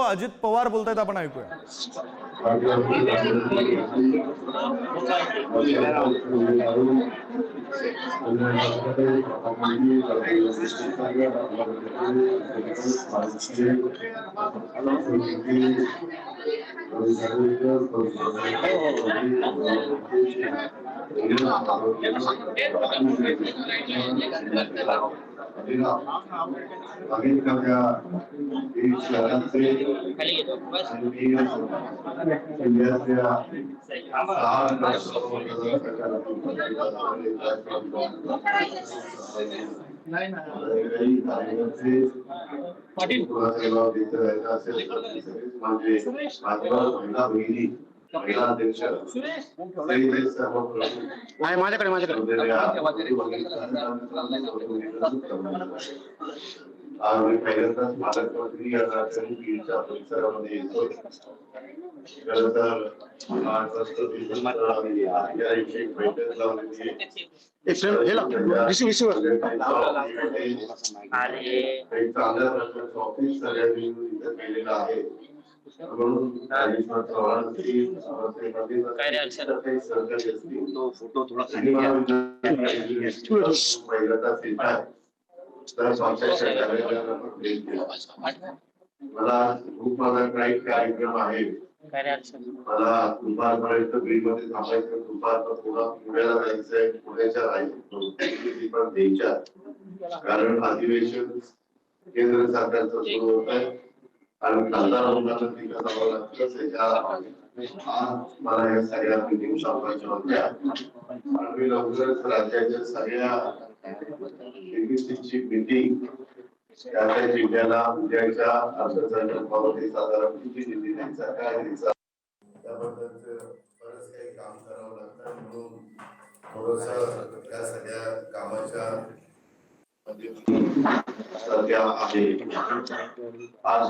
अजित पवार बोलतायत, आपण ऐकूया. आम्ही पहिल्यांदाच पालकमंत्री या नात्याने बीडच्या परिसरामध्ये येतोय. खरं तर 8 वाजता एक बैठक लावलेली आहे. काही चांगल्या प्रकारचं ऑफिस सगळ्यांनी इथं केलेलं आहे. म्हणून काही सहकार्य असतील फोटो थोडा पहिल्यांदा मला खूप माझा काही कार्यक्रम आहे. मला दुपारपर्यंत बीडमध्ये थांबायचं, दुपारचा पुण्याला जायचंय, पुण्याच्या पण द्यायच्या, कारण अधिवेशन केंद्र सरकारचं सुरू होत आहे आणि खासदार लोकांना तिकडे जावं लागतं. आज मला या सगळ्या मिटिंग संपवायच्या होत्या आणि लवकरच राज्याच्या सगळ्या मीटिंग त्या जिल्ह्याला उद्याच्या अर्थसंकल्पामध्ये साधारण किती निधी द्यायचा, काय द्यायचा, त्याबद्दलच बरंच काही काम करावं लागतं. म्हणून थोडस त्या सगळ्या कामाच्या सध्या आहे. आज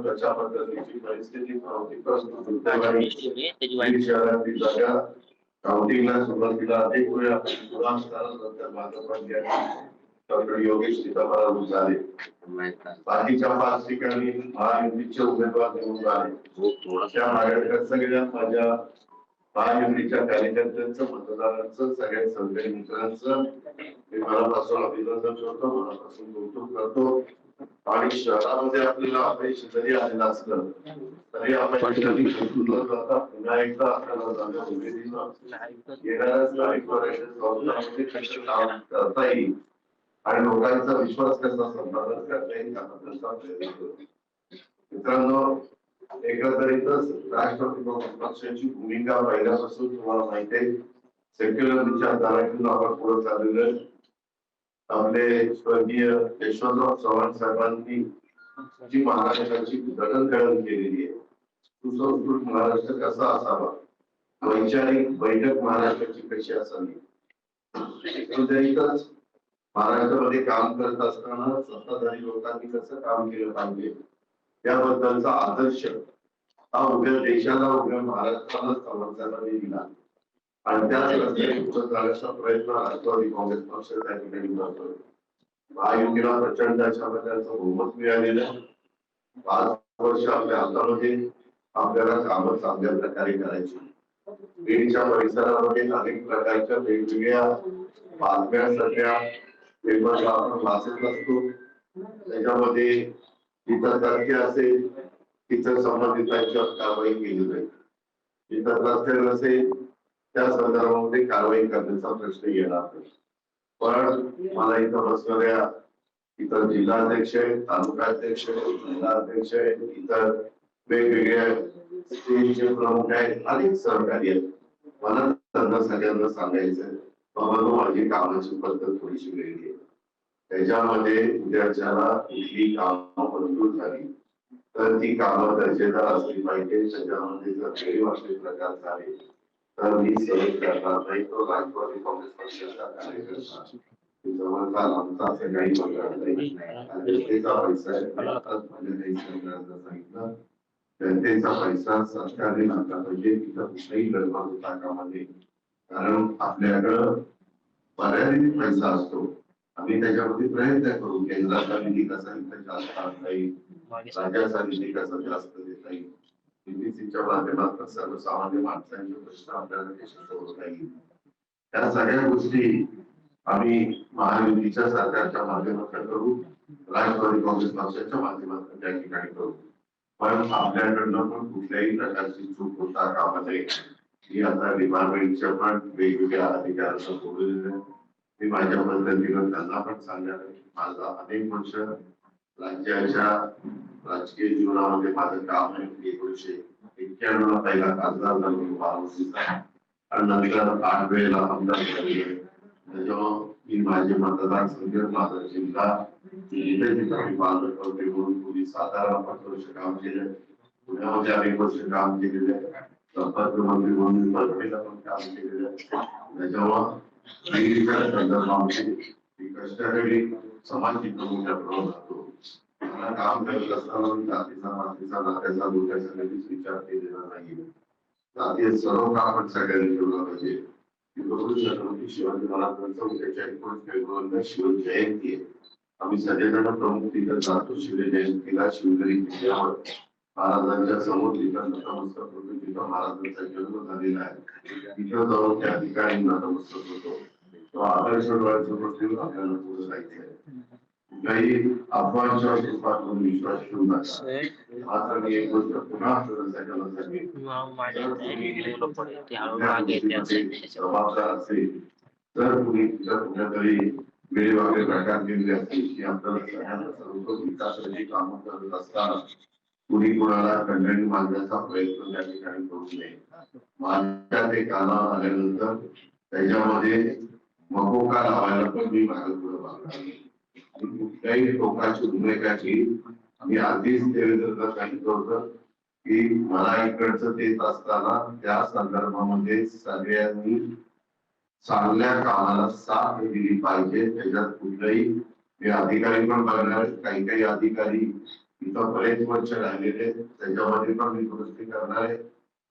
कशा पद्धतीची परिस्थिती काउंटिंगला सुरुवातीला अनेक वेळा डॉक्टर योगेश सीताफळ झाले. बाकीच्या 5 ठिकाणी महायुतीचे उमेदवार निवडून आले. थोड्याशा माझ्याकडे सगळ्या माझ्या महायुतीच्या कार्यकर्त्यांचं, मतदारांचं, सगळ्या सहकारी मित्रांचं मी मनापासून अभिनंदन करतो, मनापासून कौतुक करतो. आणि शहरामध्ये आपल्याला अपयश जरी आलेलं असलं तरी आपण पुन्हा एकदा आपल्याला करता येईल आणि लोकांचा विश्वास कसा संपादन करता येईल याचा प्रयत्न करतो. मित्रांनो, एकंदरीतच राष्ट्रवादी काँग्रेस पक्षाची भूमिका पहिल्यापासून तुम्हाला माहिती आहे. सेक्युलर विचारधारातून आपण पुढे चाललेलो आहे. आपले स्वर्गीय यशवंतराव चव्हाण साहेबांनी जी महाराष्ट्राची जडणघडण केलेली आहे, सुसंस्कृत महाराष्ट्र कसा असावा, वैचारिक बैठक महाराष्ट्राची कशी असावी, एकंदरीतच महाराष्ट्रामध्ये काम करत असताना सत्ताधारी लोकांनी कसं काम केलं पाहिजे त्याबद्दलचा आदर्श हा उभ्या देशाला, उभ्या महाराष्ट्राला समर्थनाने दिला आणि त्याच रस्त्याने पुढे जाण्याचा प्रयत्न राष्ट्रवादी काँग्रेस पक्ष त्या ठिकाणी करतोय. महायुतीला प्रचंड अशा प्रकारचं बहुमत मिळालेलं आहे. 5 वर्ष आपल्या हातामध्ये आपल्याला कामं चांगल्या प्रकारे करायची. बीडच्या परिसरामध्ये अनेक प्रकारच्या वेगवेगळ्या बातम्या सध्या पेपरला आपण वाचत असतो. त्याच्यामध्ये इतर तथ्य असेल, इतर संबंधितांच्यावर कारवाई केली जाईल. इतर तथ्य नसेल त्या संदर्भामध्ये कारवाई करण्याचा प्रश्न येणार नाही. पण मला इथं बसणाऱ्या इतर जिल्हाध्यक्ष, तालुकाध्यक्ष, जिल्हाध्यक्ष, इतर वेगवेगळ्या स्टेजचे प्रमुख आहेत, अनेक सहकारी आहेत. मला त्यांना सगळ्यांना सांगायचं बाबा, माझी कामाची पद्धत थोडीशी वेगळी आहे. त्याच्यामध्ये उद्याच्याला कुठली कामं मंजूर झाली तर ती कामं दर्जेदार असली पाहिजे. त्याच्यामध्ये जर गैरवाजवी प्रकार झाले तर मी सहन करणार नाही. तो राष्ट्रवादी काँग्रेस पक्षाचा कार्यकर्ता जवळचा लांबचा असं काही बघणार नाही. जनतेचा पैसा आहे. आताच माझ्या काही सहकाऱ्यांना सांगितलं, जनतेचा पैसा सरकारने नाकारला पाहिजे, तिथं कुठलाही गडबड होता कामा नये. कारण आपल्याकडं मर्यादित पैसा असतो. आम्ही त्याच्यामध्ये प्रयत्न करू, केंद्राचा निधी कसा इथं जास्त आणता येईल, राज्याचा निधी कसा जास्त देता येईल, निधीच्या माध्यमातून सर्वसामान्य माणसांचे प्रश्न आपल्याला कसे सोडवता येईल, त्या सगळ्या गोष्टी आम्ही महायुतीच्या सरकारच्या माध्यमातून करू, राष्ट्रवादी काँग्रेस पक्षाच्या माध्यमातून त्या ठिकाणी करू. पण आपल्याकडनं पण कुठल्याही प्रकारची चूक होता कामा नये. ही आता डिपार्टमेंटच्या पण वेगवेगळ्या अधिकाऱ्यांना बोललेलं आहे. मी माझ्या पद्धतीनं त्यांना पण सांगणार आहे. माझा अनेक वर्ष राज्याच्या राजकीय जीवनामध्ये माझं काम आहे. 1991 ला पहिला खासदार झालो बारामतीचा आणि नंतर 8 वेळेला आमदार झाले. जेव्हा मी माझे मतदारसंघ माझा जिल्हा पालकमंत्री म्हणून पोलीस सातारा 5 वर्ष काम केलं, पुण्यामध्ये अनेक वर्ष काम केलेलं आहे, संपर्क मंत्री म्हणून परभणीला पण काम केलेलं आहे. जेव्हा संदर्भामध्ये कष्टकरी समाज मोठ्या प्रमाणात होतो, मला काम करत असताना जातीचा मातीचा नात्याचा धोक्याचा कधीच विचार केलेला नाही. जातीय सर्व आपण सगळ्यांनी ठेवला पाहिजे. छत्रपती शिवाजी महाराजांचा उद्याच्या 19 फेब्रुवारीला शिवजयंती आहे. आम्ही सगळेजण प्रमुख तिथं जातो शिवजयंतीला. शिवजयंती किल्ल्यावर महाराजांच्या समोर तिथं नतमस्तक होतो. तिथं महाराजांचा जन्म झालेला आहे. तिथं जाऊन त्या ठिकाणी नतमस्तक होतो. तो आदर्श डोळ्यासमोर ठेवून आपल्याला पुढे जायचं आहे. कुठल्याही अफवांच्या रूपातून विश्वास ठेवू नका. मात्र मी एक गोष्ट पुन्हा सगळ्यांसाठी जबाबदार असेल तर कुणी कुठेतरी वेळेवागळे प्रकार केले असतील की आपल्याला सगळ्यांना सर्व विकासाची कामं करत असताना कुणी कुणाला कंडणी मांडण्याचा प्रयत्न त्या ठिकाणी करू नये. माझ्या ते कानावर आल्यानंतर त्याच्यामध्ये मकोका लावायला पण मी मागे पुढे बघणार नाही. कुठल्याही टोकाची भूमिका केली. आम्ही आधीच देवेंद्रला सांगितलं होतं की मला इकडचं देत असताना त्या संदर्भामध्ये सगळ्यांनी चांगल्या कामाला साथ दिली पाहिजे. त्याच्यात कुठलाही मी अधिकारी पण बघणार, काही काही अधिकारी इथं बरेच वर्ष राहिलेले त्याच्यामध्ये पण मी दुरुस्ती करणार आहे.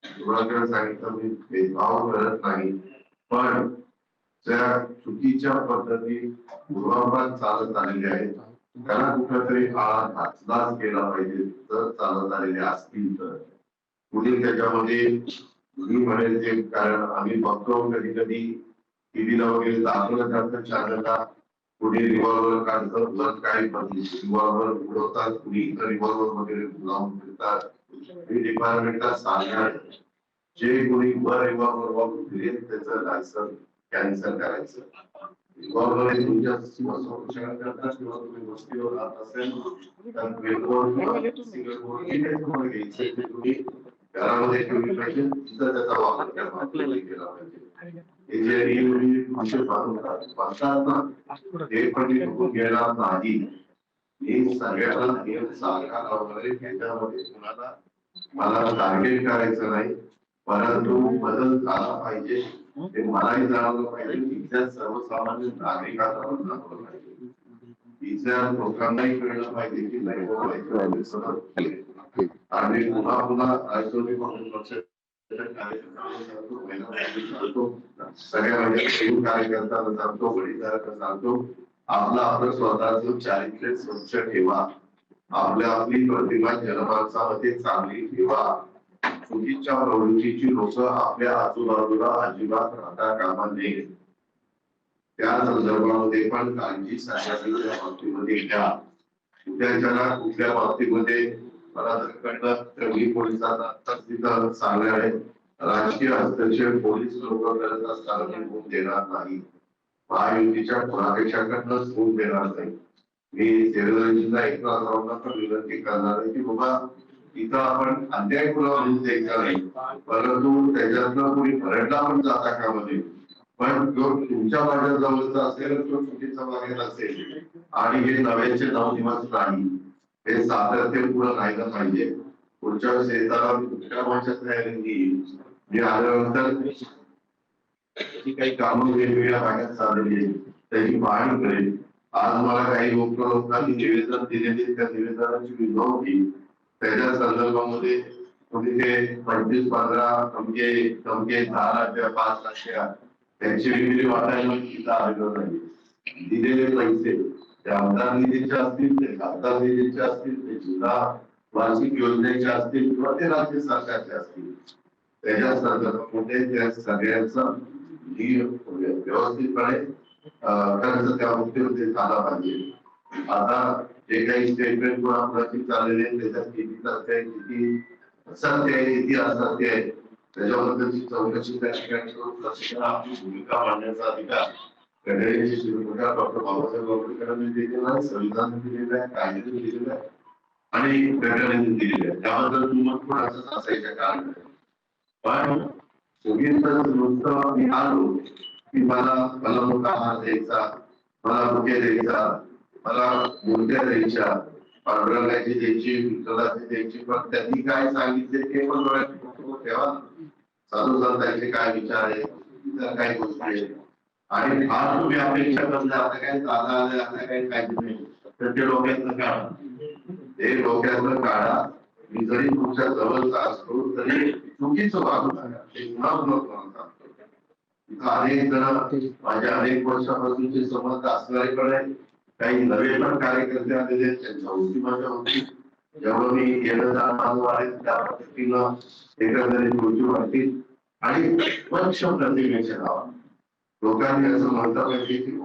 सुरुवातीला सांगितलं मी भेदभाव करत नाही, पण त्या चुकीच्या पद्धती पूर्वापार चालत आलेल्या आहेत. त्याला कुठेतरी घातलाच केला पाहिजे. जर चालत आलेले असतील तर पुढे त्याच्यामध्ये मी म्हणेल ते, कारण आम्ही बघतो कधी कधी टीव्हीला वगैरे दाखवलं जातं चॅनलला, पुढे रिव्हॉल्वर काढतं, वर काय रिव्हॉल्वर उडवतात, कुणी इतर रिव्हॉल्वर वगैरे लावून फिरतात. हे डिपार्टमेंटला सांगणार जे कोणी वर रिव्हॉल्वर वापरून फिरेल त्याचं लायसन कॅन्सल करायचं. रिव्हॉल्वर तुमच्या संरक्षण करतात किंवा तुम्ही वस्तीवर राहत असेल तर सिंगल बोर्ड घ्यायचं, तुम्ही घरामध्ये ठेवली पाहिजे, तिथं त्याचा वापर केला पाहिजे. हे जे बांधतात ना ते पण मी चुकून घेणार नाही. मी सगळ्यांना नियम सारखा लावणारे, त्याच्यामध्ये कुणाला मला टार्गेट करायचं नाही, परंतु बदल झाला पाहिजे ते मलाही जाणवलं पाहिजे, इथल्या सर्वसामान्य नागरिकांना पण जाणवलं पाहिजे, इथल्या लोकांनाही कळलं पाहिजे की नाही आणि पुन्हा पुन्हा राष्ट्रवादी काँग्रेस पक्षाच्या सगळ्या म्हणजे कार्यकर्त्यांना सांगतो, वडीलधारकांना सांगतो, आपलं स्वतःचं चारित्र्य स्वच्छ ठेवा, आपली प्रतिमा जनमानसामध्ये चांगली ठेवा. चुकीच्या प्रवृत्तीची लोक आपल्या आजूबाजूला अजिबात राहता कामा नये. त्या संदर्भामध्ये पण काळजी सगळ्या बाबतीमध्ये घ्या. उद्याच्याला कुठल्या बाबतीमध्ये मला जर कळलं तर मी पोलिसांना तिथं सांगणार आहे, राजकीय हस्तक्षेप पोलीस लोक करत असताना मी होऊन देणार नाही. महायुतीच्या कोणापेक्षाकडनंच होऊन देणार नाही. मी देवेंद्रजींना एकनाथ पण विनंती करणार आहे की बाबा इथं आपण अन्याय पुरावा द्यायचा नाही, परंतु त्याच्यातनं कोणी भरडला पण जाता कामा नये. पण जो तुमच्या माझ्या जवळचा असेल तो चुकीचा वागत असेल आणि हे नव्याचे 9 दिवस नाही, हे सातत्य पुढे राहिलं पाहिजे. पुढच्या शेताला दुसऱ्या माझ्या तयारी येईल. मी आल्यानंतर जी काही कामं वेगवेगळ्या भागात चाललेली आहेत त्याची पाहणी करेल. आज मला काही लोकांनी निवेदन दिलेले, त्या निवेदनाची मी नोंद घेईल. त्याच्या संदर्भामध्ये ते 25-15 धमके 10 लाख 5 लाख त्यांची विक्री वाटायला सुद्धा आलेलं नाही. दिलेले पैसे ते आमदार निधीचे असतील, ते खासदार निधीचे असतील, ते जिल्हा वार्षिक योजनेचे असतील किंवा ते राज्य सरकारचे असतील, त्याच्या संदर्भामध्ये त्या सगळ्यांचा व्यवस्थितपणे खर्च त्या मुक्तीमध्ये झाला पाहिजे. आता जे काही स्टेटमेंट कोणाची चाललेले त्याच्यात किती सत्य आहे, किती सत्य आहे, किती असत्य आहे, त्याच्याबद्दलची चौकशी त्या ठिकाणी करून आपली भूमिका मांडण्याचा अधिकार घड्याळीची शिवप्रकार डॉक्टर बाबासाहेब आंबेडकरांनी दिलेला आहे, संविधान दिलेलं आहे, कायद्याने दिलेलं आहे आणि घड्याळीने दिलेलं आहे. त्याबद्दल तुम्हाला पण असंच असायचं कारण आहे. पण सगळीकडे नुसतं मी आलो की मला मोठा हात द्यायचा, मला बुके द्यायचा, मला मूर्त्या द्यायच्या, पांडुरंगाची द्यायची, विठ्ठलाची द्यायची, पण त्यांनी काय सांगितले ते पण ठेवा. साधू संतांचे काय विचार आहे, काय गोष्टी आहेत आणि फार तुम्ही अपेक्षा करता आता काय दादा आले आता काही काळजी नाही, तर ते डोक्यातनं काढा, ते डोक्यातनं काढा. मी जरी तुमच्या जवळचा असतो तरी चुकीचं वागू नका, ते गुन्हा इथं अनेक जण माझ्या अनेक वर्षापासूनचे संबंध असणारे पण आहे, काही नवे पण कार्यकर्ते आलेले त्यांच्या होती माझ्या होती. जेव्हा मी गेलं त्या पद्धतीनं एकंदरीत गोष्टी वाटतील आणि पक्ष प्रतिमेच्या नावा लोकांनी असं म्हणता पाहिजे की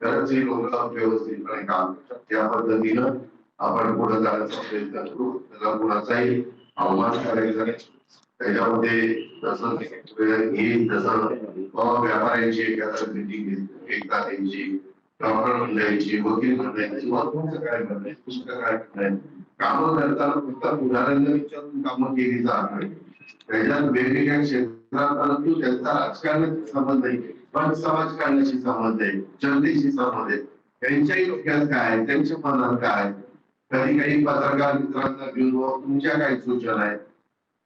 खरंच ही लोक व्यवस्थितपणे काम करतात, त्या पद्धतीनं आपण पुढे जाण्याचा प्रयत्न करू. त्याला कुणाचाही अवमान करायचा नाही. त्याच्यामध्ये जसं घेईल तसं व्यापाऱ्यांची एखादा मिटिंग एकदा द्यायची, डॉक्टर मंडळाची, वकील मंडळाची, तुमचं काय म्हणणं, तुमचं काय म्हणणं, कामं करताना फक्त उदाहरण विचारून कामं केली जात नाही. त्याच्यात वेगवेगळ्या क्षेत्रात परंतु त्यांचा राजकारणाशी संबंध आहे, पण समाजकारणाशी संबंध आहे, जनतेशी संबंध आहे. त्यांच्याही डोक्यात काय, त्यांच्या मनात काय, कधी काही पत्रकार मित्रांना घेऊन तुमच्या काही सूचना आहेत,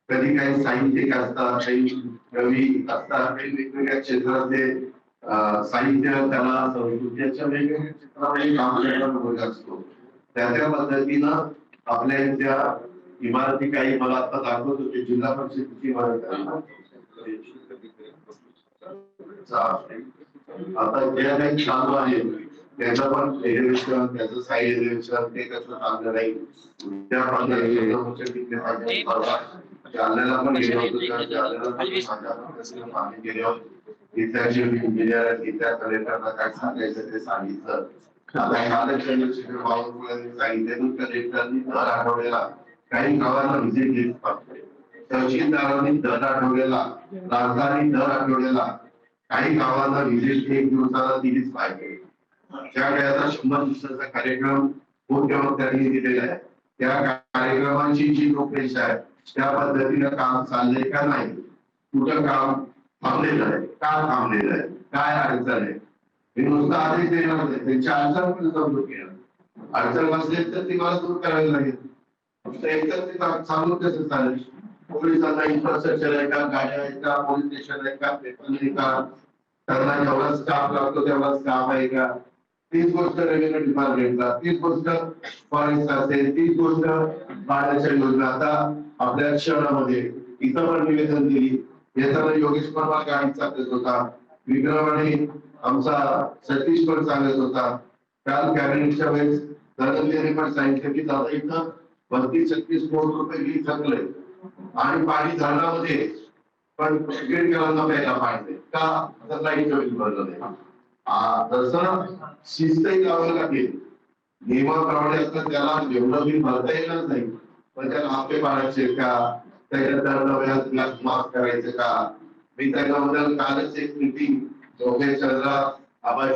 कधी काही साहित्यिक असतात, काही कवी असतात, काही वेगवेगळ्या क्षेत्रातले साहित्य कला संस्कृतीच्या वेगवेगळ्या क्षेत्रामध्ये काम करायला असतो. त्या पद्धतीनं आपल्या त्या इमारती काही मला आता दाखवत होते, जिल्हा परिषदेची इमारत आता जे काही चालू आहे त्याचं पण एलिव्हेशन, त्याचं साईड एलिव्हेशन ते कसं चांगलं नाही त्या पद्धतीने जालन्याला पण गेलो होतो. जालन्याला पाणी गेल्यावर तिथल्या जे इंजिनियर तिथल्या कलेक्टरला काय सांगायचं ते सांगितलं. आता बावनकुळेंनी सांगितलं कलेक्टरनी दर आठवड्याला काही गावांना व्हिजिट घेतली पाहिजे, तहसीलदारांनी दर आठवड्याला, राजधानी दर आठवड्याला काही गावांना व्हिजिट 1 दिवसाला दिलीच पाहिजे. ज्या वेळेला 100 दिवसाचा कार्यक्रम मुख्यमंत्र्यांनी दिलेला आहे त्या कार्यक्रमाची जी रूपरेषा आहे त्या पद्धतीनं काम चाललंय का नाही, कुठं काम थांबलेलं आहे, का थांबलेलं आहे, काय अडचण आहे, हे नुसतं आदेश देणार नाही, त्यांच्या अडचण पण समजून घेणार. अडचण असेल तर ती मला दूर करावी लागेल. एकतर ते चालू कसं चालेल, पोलिसांना इन्फ्रास्ट्रक्चर आहे का, गाड्या आहेत का, पोलीस स्टेशन आहे का, पेपर आहे का, त्यांना जेवढा स्टाफ लागतो तेवढा स्टाफ आहे का, तीच गोष्ट रेव्हेन्यू डिपार्टमेंटला, तीच गोष्ट फॉरेस्ट असेल, तीच गोष्ट पाण्याच्या योजना. आता आपल्या शहरामध्ये इथं पण निवेदन दिली, येताना योगेश पवार गाडी चालत होता, विक्रमाने आमचा सतीश पण सांगत होता. काल कॅबिनेटच्या वेळेस धनंजयने पण सांगितलं की दादा इथं 32-36 कोटी रुपये वीज थकले आणि पाणी धरणामध्ये पण गेटकरांना प्यायला पाहिजे का, तर लाईटचं बिल भरलं नाही. तसं शिस्तही लावायला लागेल. नियमाप्रमाणे असतात त्याला जेवढं बिल भरता येणार नाही, पण त्याला आपले पाडायचे का, त्याच्यात माफ करायचं का. मी त्याच्याबद्दल कालच एक मीटिंग लोकेश चंद्रा आबाई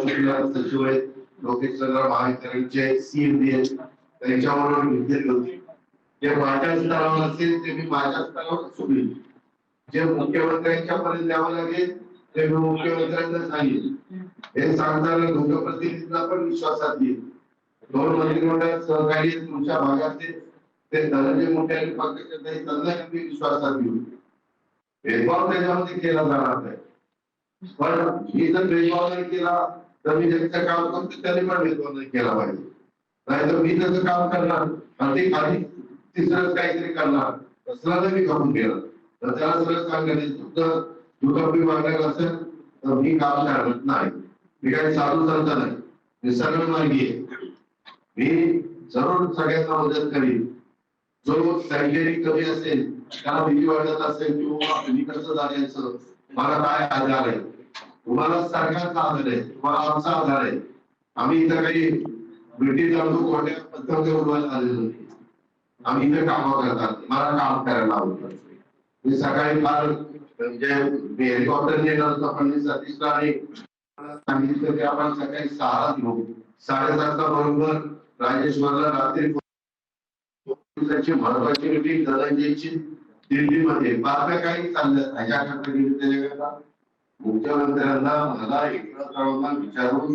सचिव आहेत, लोकेश चंद्रा महावितरणचे सीएमडी आहेत, त्यांच्याबरोबर घेतलेली होती. जे माझ्या स्तरावर असेल ते मी माझ्या स्तरावर सोडील, जे मुख्यमंत्र्यांच्या पर्यंत द्यावं लागेल ते मी मुख्यमंत्र्यांना सांगेल. हे सांगताना लोकप्रतिनिधींना पण विश्वासात येईल. 2 मंत्रिमंडळात सहकारी तुमच्या भागातले ते धनंजय मुंडे आणि पंकजा ताई त्यांना मी विश्वासात घेऊन भेदभाव त्याच्यामध्ये केला जाणार नाही. पण ही जर भेदभाव नाही केला तर मी ज्यांचं काम करतो त्यांनी पण भेदभाव नाही केला पाहिजे. नाहीतर मी त्याचं काम करणार आणि ते खाली तिसरंच काहीतरी करणार तसला मी करून केलं तर त्याला सगळं सांगण्याने दुटप्पी मागण्याला असेल तर मी काम करणार नाही. मी काही साधू संत नाही, मी सरळ मार्गी आहे. मी जरूर सगळ्यांना मदत करीन. जो शैक्षणिक कमी असेल त्याला भीती वाटत असेल किंवा मी कसं जाण्याचं मला काय आधार आहे, तुम्हाला सरकारचा आधार आहे, तुम्हाला आमचा आधार आहे. आम्ही इथं काही ब्रिटिश जाणून कोणत्या पद्धतीने उडवायला आलेलो नाही. आम्ही इथे काम करतात, मला काम करायला आवडतं. मी सकाळी फार म्हणजे हेलिकॉप्टरने येणार होतो पण मी सतीशला आणि सांगितलं की आपण सकाळी 6ला निघू. 7:30 बरोबर राजेश्वरला रात्री त्याची महत्वाची मीटिंग धनंजयची दिल्लीमध्ये. बातम्या काही चालल्या ह्याच्याकरता मुख्यमंत्र्यांना मला एकनाथरावांना विचारून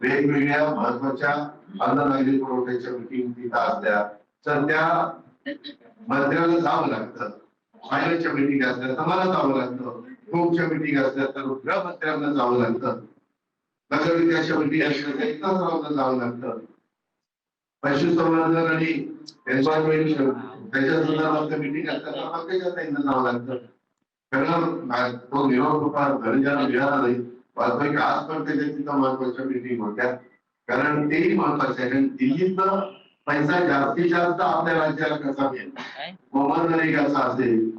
वेगवेगळ्या महत्वाच्या अन्न नागरी पुरवठ्याच्या मीटिंग तिथं असल्या तर त्या मंत्र्याला जावं लागतं. फायनान्सच्या मीटिंग असल्या तर मला जावं लागतं. होमच्या मीटिंग असल्या तर गृहमंत्र्यांना जावं लागतं. नगर विकासाच्या मीटिंग असल्या तर एकनाथरावांना जावं लागतं. पशुसंवर्धन आणि एन्व्हायरमेंट त्याच्या संदर्भात मीटिंग असतात तर पंकजाताईंना जावं लागतं. कारण तो निरोप रुपा घरच्याला मिळाला नाही. वास्तविक आज पण त्याच्या तिथं महत्वाच्या मीटिंग होत्या. कारण तेही महत्वाचे आहे. दिल्लीतनं पैसा जास्तीत जास्त आपल्या राज्याला कसा मिळेल, मनरेगाचा असेल,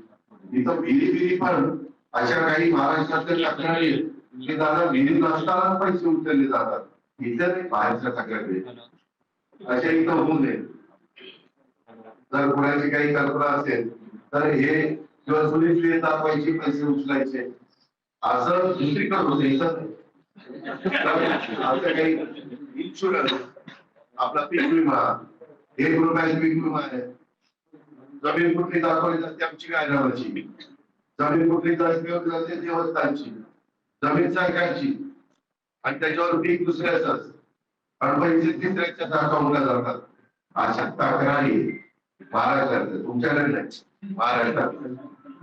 इथं विहिरी पण अशा काही महाराष्ट्रातल्या तक्रारी की दादा विहिरी नसताना पैसे उचलले जातात. इथं ते बाहेरच्या तक्रारी अशा इथं होऊ नये. जर कोणाची काही कल्पना असेल तर हे किंवा सुनील दाखवायचे पैसे उचलायचे असं दुसरीकडे होतं. इथं असं काही इन्शुरन्स आपला पीक विमा 1 रुपयाचा पीक विमा आहे. जमीन कुठली दाखवली जाते आमची काय नावाची, जमीन कुठली दाखवली जाते देवस्थानची, जमीन सरकारची आणि त्याच्यावर पीक दुसऱ्याच आणि पैसे तिसऱ्याच्या अकाउंटला जातात. अशा तक्रारी महाराष्ट्रात तुमच्याकडे नाही, महाराष्ट्रात.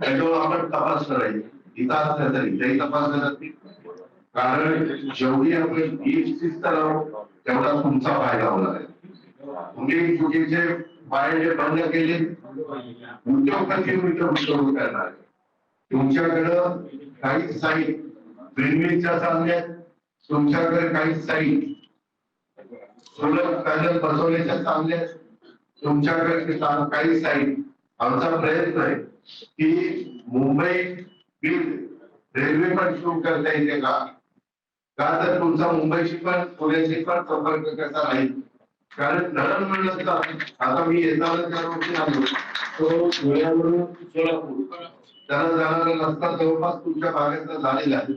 त्याच्यावर आपण तपास करायची. इथं असलं तरी इथेही तपास करत नाही. कारण जेवढी आपण ही शिस्त लावू तेवढा तुमचा फायदा होणार आहे. तुम्ही चुकीचे पाय बंद केले उद्योगपती गुंतवणूक करणार. तुमच्याकडं काही साईट ट्रेनच्या चालल्या, तुमच्याकडे काही साईट सोलर पॅनल बसवण्याच्या चालल्या, तुमच्याकडे काही साईट. आमचा प्रयत्न आहे की मुंबई रेल्वे पण सुरू करता येते का तर तुमचा मुंबईशी पण पुण्याशी पण संपर्क कसा राहील. कारण धरण म्हणलं तर आता मी येताना त्या रोडने आलो तो पुण्यावरून सोलापूर त्याला जाणारा रस्ता जवळपास तुमच्या भागातला झालेला आहे.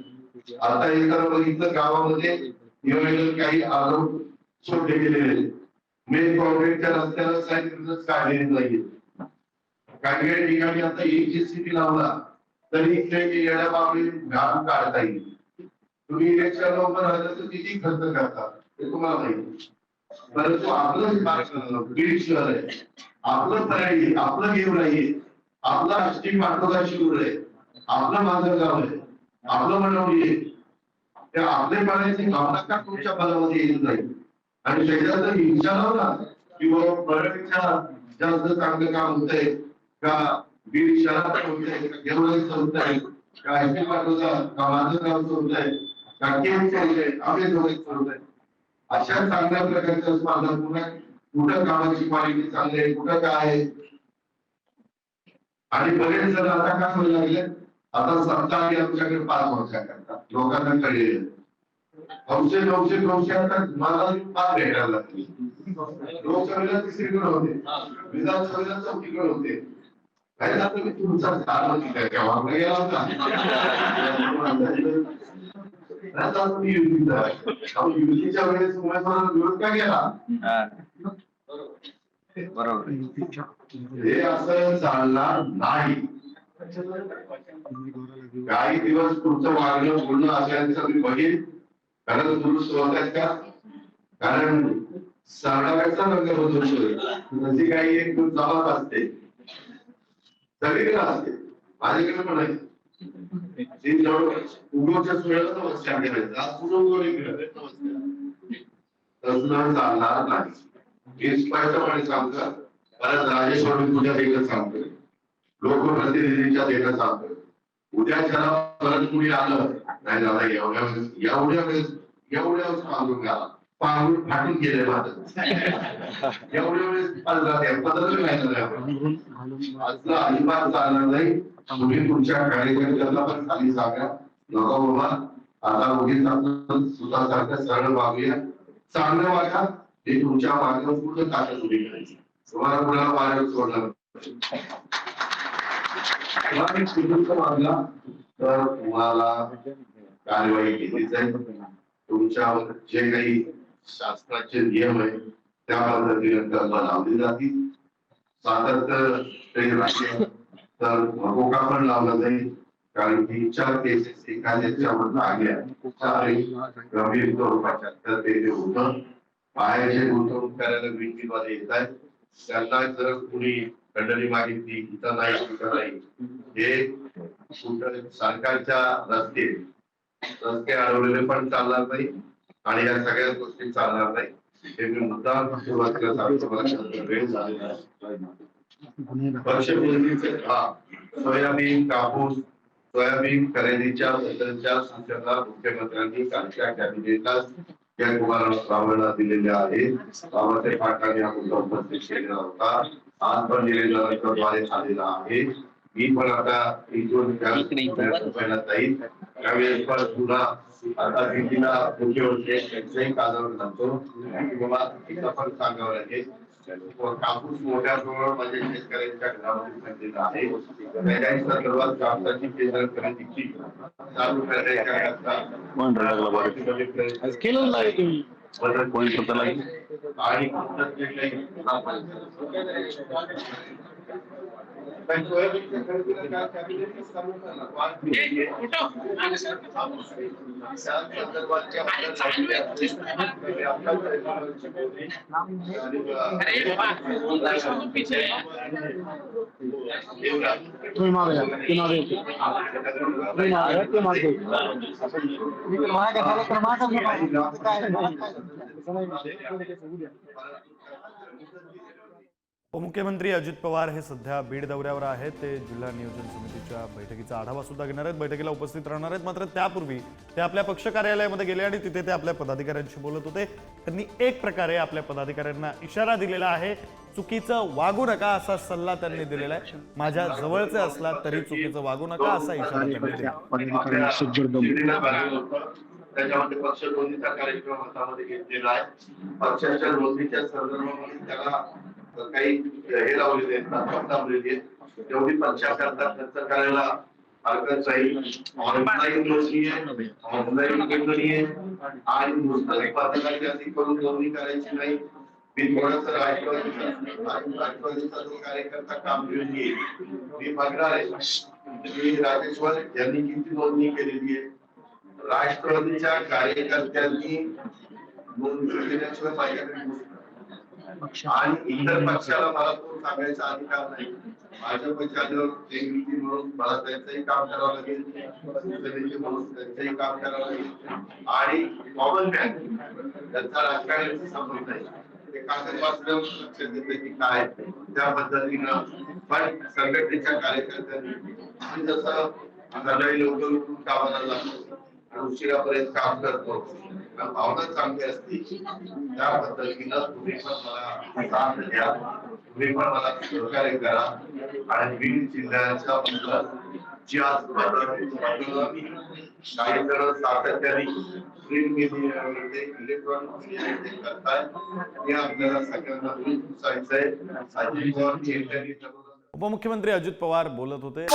आता येताना बघितलं गावामध्ये काही आरोप सोडले गेलेले. मेन कॉन्क्रीटच्या रस्त्याला साईड काढलेली नाहीये. काही काही ठिकाणी आता एजीसीबी लावला तरी इथे येण्या बाबी घाम काढता येईल. तुम्ही इलेक्शन उभं राहिलं तर किती खर्च करतात ते तुम्हाला माहिती. परंतु आपलं बीड शहर आहे, आपलं पर्यायी, आपलं गेवरा आहे, आपला राष्ट्रीय पाटोदा शिरूर आहे, आपलं माझं गाव आहे, आपलं मनवली आहे. त्या आपल्या पाण्याची भावना का तुमच्या बलामध्ये येत नाही. आणि त्याच्यात जर विचारला किंवा पर्यटनच्या जास्त चांगलं काम होतंय का बीड शहरात होतंय का गेवराचं होतंय का राष्ट्रीय पाटोदा का माझं गावचं होतंय का केमचं होतंय आपल्या जवळचं होतंय. अशा चांगल्या प्रकारच्या स्पर्धा कुठं कामाची क्वालिटी चांगली आहे कुठं काय आहे. आणि बरेच जण आता काय व्हायला लागले आता सत्ता आली आमच्याकडे 5 वर्षाकरता लोकांना कळले 900 आता मला फार भेटायला लागली. लोकसभेला 3रीकडे होते, विधानसभेला 4थीकडे होते. काय झालं मी तुमचा वापरा गेला होता युतीच्या वेळेस उमेदवाराला विरोध का केला. बरोबर हे असं चालणार नाही. काही दिवस तुमचं वागणं बोलणं असल्याचं मी बघेन. कारण दुरुस्त होत आहेत का. कारण सरणाव्याचा रंग बदलतोय त्याची काही एक जबाब असते सगळीकडे असते. माझ्याकडे पण आहे ते जवळ उगवच्या वेळेला नमस्कार करायचा, आज पुढे उगवले तसं चालणार नाही. हे स्पष्टपणे सांगतात. परत राजेश्वर तुझ्या देखत सांगतोय, लोकप्रतिनिधींच्या देखत सांगतोय, उद्याच्या परत कुणी आलं नाही दादा एवढ्या वेळेस पांघरून घाला, पांघरून फाटून गेले माझं एवढ्या वेळेस बदललं नाही. असलं अजिबात चालणार नाही. तुम्ही तुमच्या कार्यकर्त्यांना पण खाली सांगा, नको बाबा आता उगीच आपण सुद्धा सरळ वागूया, चांगलं वागा. ते तुमच्या मार्गावर पूर्ण ताकद उभी करायची. तुम्हाला कुणाला मार्ग सोडणार मागला तर तुम्हाला कार्यवाही केली जाईल. तुमच्यावर जे काही शासनाचे नियम आहेत त्या पद्धतीने कर्म लावली जातील. सातत्य राहील तर मकोका पण लावला जाईल. कारण 3-4 केसेस एखाद्याच्यावर आल्या गंभीर स्वरूपाच्या तर ते होतं. बाहेरचे गुंतवणूक करायला विंडीद्वारे येत आहेत, त्यांना जर कुणी खंडणी मागितली इथं नाही हे सरकारच्या रस्ते अडवलेले पण चालणार नाही आणि या सगळ्या गोष्टी चालणार नाही. हे मी मुद्दा सुरुवातीला सांगतो. वेळ झालेला आहे. पक्षविरोधीचे सोयाबीन कापूस सोयाबीन खरेदीच्या बद्दलच्या सूचना मुख्यमंत्र्यांनी कालच्या कॅबिनेटला या कुमाररावांना दिलेल्या आहेत. बाबासाहेब पाटलांनी हा मुद्दा उपस्थित केलेला होता. आज पण निवेदनाद्वारे झालेला आहे. मी पण आता इथून रुपयाला जाईल त्यावेळेस पण पुन्हा आता दिल्लीला मुख्यमंत्री त्यांच्याही कानावर जातो बाबा तिथं पण सांगावं लागेल. कापूस मोठ्या प्रमाणामध्ये शेतकऱ्यांच्या घरामध्ये पडलेला आहे. त्याच्याही संदर्भात कापसाची केंद्र खरेदीची चालू करण्याच्या आणि उपमुख्यमंत्री अजित पवार हे सध्या बीड दौऱ्यावर आहेत. ते जिल्हा नियोजन समितीच्या बैठकीचा आढावा सुद्धा घेणार आहेत, बैठकीला उपस्थित राहणार आहेत. मात्र त्यापूर्वी ते आपल्या पक्ष कार्यालयामध्ये गेले आणि तिथे ते आपल्या पदाधिकाऱ्यांशी बोलत होते. त्यांनी एक प्रकारे आपल्या पदाधिकाऱ्यांना इशारा दिलेला आहे, चुकीचं वागू नका असा सल्ला त्यांनी दिलेला आहे. माझ्या जवळचे असला तरी चुकीचं वागू नका असा इशारा त्यांनी दिला. त्याच्यामध्ये पक्ष नोंदणीचा कार्यक्रम हातामध्ये घेतलेला आहे. पक्षाच्या नोंदणीच्या संदर्भामध्ये त्याला काही हे लावलेले आहेत, तेवढी पक्षा करतात खर्च करायला हरकत नाही. ऑनलाईन नोंदणी आहे, ऑनलाईन नोंदणी आहे आणि नुसतं पदाधिकारी करून नोंदणी करायची नाही. मी थोडंसं राष्ट्रवादीचा जो कार्यकर्ता काम घेऊन येईल मी बघणार आहे. मी राजेश्वर यांनी किती नोंदणी केलेली आहे, राष्ट्रवादीच्या कार्यकर्त्यांनी नोंदणी केल्याशिवाय माझ्याकडे आणि इतर पक्षाला मला तो सांगायचा अधिकार नाही. माझ्या पक्षावर म्हणून मला त्यांचंही काम करावं लागेल, म्हणून त्यांचंही काम करावं लागेल आणि कॉमन मॅन त्यांचा राजकारणाचा संबंध नाही. ते कागद वाचल्यावर लक्षात येते की काय त्या पद्धतीनं पण संघटनेच्या कार्यकर्त्यांनी जसं सकाळी लवकर उठून कामाला लागतो उशिरापर्यंत काम करतो, भावना चांगली असते. त्या पद्धतीनं तुम्ही पण मला साथ द्या, तुम्ही पण मला सहकार्य करा आणि बीड जिल्ह्याच्या जी आज काही जण सातत्याने इलेक्ट्रॉनिक करताय हे आपल्याला सगळ्यांना उपमुख्यमंत्री अजित पवार बोलत होते.